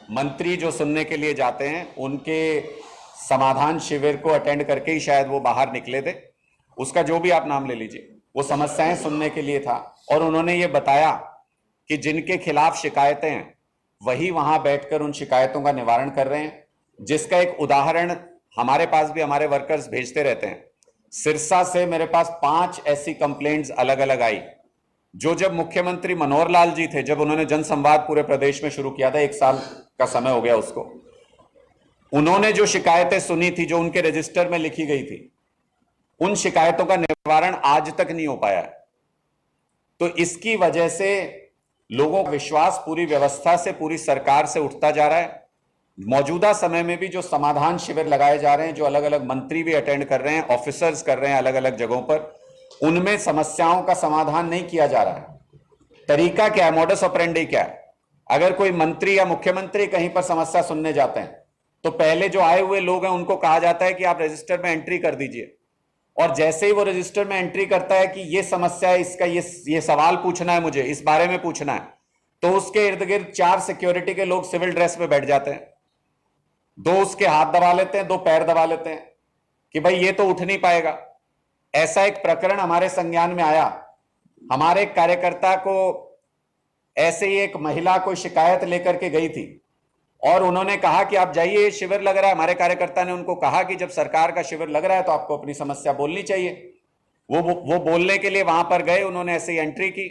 मंत्री जो सुनने के लिए जाते हैं उनके समाधान शिविर को अटेंड करके ही शायद वो बाहर निकले थे। उसका जो भी आप नाम ले लीजिए, वो समस्याएं सुनने के लिए था और उन्होंने ये बताया कि जिनके खिलाफ शिकायतें हैं वही वहां बैठकर उन शिकायतों का निवारण कर रहे हैं, जिसका एक उदाहरण हमारे पास भी हमारे वर्कर्स भेजते रहते हैं। सिरसा से मेरे पास 5 ऐसी कंप्लेंट्स अलग अलग आई, जो जब मुख्यमंत्री मनोहर लाल जी थे, जब उन्होंने जनसंवाद पूरे प्रदेश में शुरू किया था, 1 साल का समय हो गया उसको, उन्होंने जो शिकायतें सुनी थी, जो उनके रजिस्टर में लिखी गई थी, उन शिकायतों का निवारण आज तक नहीं हो पाया है। तो इसकी वजह से लोगों का विश्वास पूरी व्यवस्था से, पूरी सरकार से उठता जा रहा है। मौजूदा समय में भी जो समाधान शिविर लगाए जा रहे हैं, जो अलग अलग मंत्री भी अटेंड कर रहे हैं, ऑफिसर्स कर रहे हैं अलग अलग जगहों पर, उनमें समस्याओं का समाधान नहीं किया जा रहा है। तरीका क्या है, मॉडस ऑपरेंडी क्या है? अगर कोई मंत्री या मुख्यमंत्री कहीं पर समस्या सुनने जाते हैं तो पहले जो आए हुए लोग हैं उनको कहा जाता है कि आप रजिस्टर में एंट्री कर दीजिए, और जैसे ही वो रजिस्टर में एंट्री करता है कि ये समस्या है, इसका ये सवाल पूछना है, मुझे इस बारे में पूछना है, तो उसके इर्द गिर्द 4 सिक्योरिटी के लोग सिविल ड्रेस में बैठ जाते हैं। 2 उसके हाथ दबा लेते हैं, 2 पैर दबा लेते हैं कि भाई ये तो उठ नहीं पाएगा। ऐसा एक प्रकरण हमारे संज्ञान में आया। हमारे कार्यकर्ता को ऐसे ही एक महिला कोई शिकायत लेकर के गई थी और उन्होंने कहा कि आप जाइए, शिविर लग रहा है। हमारे कार्यकर्ता ने उनको कहा कि जब सरकार का शिविर लग रहा है तो आपको अपनी समस्या बोलनी चाहिए। वो बोलने के लिए वहां पर गए, उन्होंने ऐसे ही एंट्री की।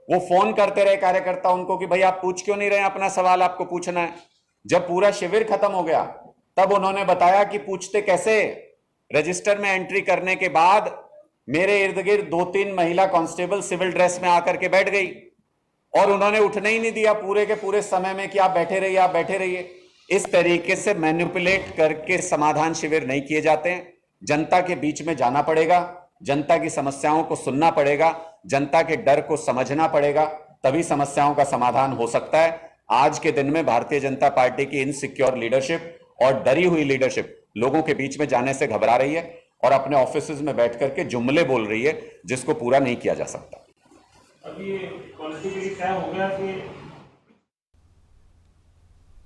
वो फोन करते रहे कार्यकर्ता उनको कि भाई आप पूछ क्यों नहीं रहे, अपना सवाल आपको पूछना है। जब पूरा शिविर खत्म हो गया तब उन्होंने बताया कि पूछते कैसे, रजिस्टर में एंट्री करने के बाद मेरे इर्द गिर्द 2-3 महिला कांस्टेबल सिविल ड्रेस में आकर के बैठ गई और उन्होंने उठने ही नहीं दिया पूरे के पूरे समय में कि आप बैठे रहिए, आप बैठे रहिए। इस तरीके से मैनिपुलेट करके समाधान शिविर नहीं किए जाते हैं। जनता के बीच में जाना पड़ेगा, जनता की समस्याओं को सुनना पड़ेगा, जनता के डर को समझना पड़ेगा, तभी समस्याओं का समाधान हो सकता है। आज के दिन में भारतीय जनता पार्टी की इनसिक्योर लीडरशिप और डरी हुई लीडरशिप लोगों के बीच में जाने से घबरा रही है और अपने ऑफिसेज में बैठ करके जुमले बोल रही है जिसको पूरा नहीं किया जा सकता। अभी पॉलिटिकली तय हो गया कि